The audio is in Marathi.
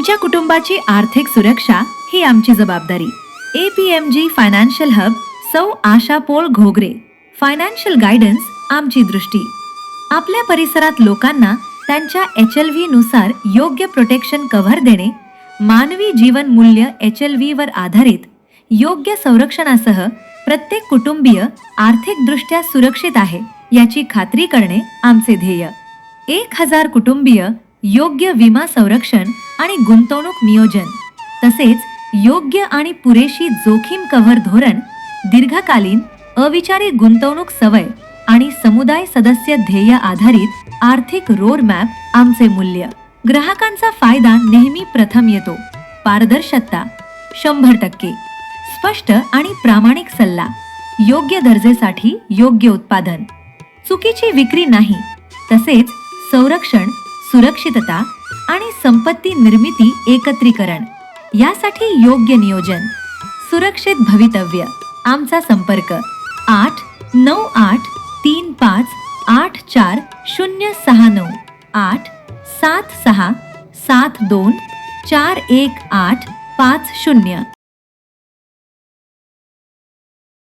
तुमच्या कुटुंबाची आर्थिक सुरक्षा ही आमची जबाबदारी. APMG फायनान्शियल हब सौ आशा पोळ घोगरे. फायनान्शियल गायडन्स आमची दृष्टी. आपल्या परिसरात लोकांना त्यांच्या HLV नुसार योग्य प्रोटेक्शन कव्हर देणे, मानवी जीवन मूल्य HLV वर आधारित योग्य संरक्षणासह प्रत्येक कुटुंबीय आर्थिकदृष्ट्या सुरक्षित आहे याची खात्री करणे आमचे ध्येय. 1000 कुटुंबीय योग्य विमा संरक्षण आणि गुंतवणूक नियोजन तसेच योग्य आणि पुरेशी जोखीम कव्हर धोरण, दीर्घकालीन अविचारी गुंतवणूक सवय आणि समुदाय सदस्य ध्येय आधारित आर्थिक रोड मॅप आमचे मूल्य. ग्राहकांचा फायदा नेहमी प्रथम येतो. पारदर्शकता 100%, स्पष्ट आणि प्रामाणिक सल्ला, योग्य दर्जेसाठी योग्य उत्पादन, चुकीची विक्री नाही, तसेच संरक्षण, सुरक्षितता आणि संपत्ती निर्मिती एकत्रीकरण यासाठी योग्य नियोजन. सुरक्षित भवितव्य. आमचा संपर्क 89835840069 87672418550.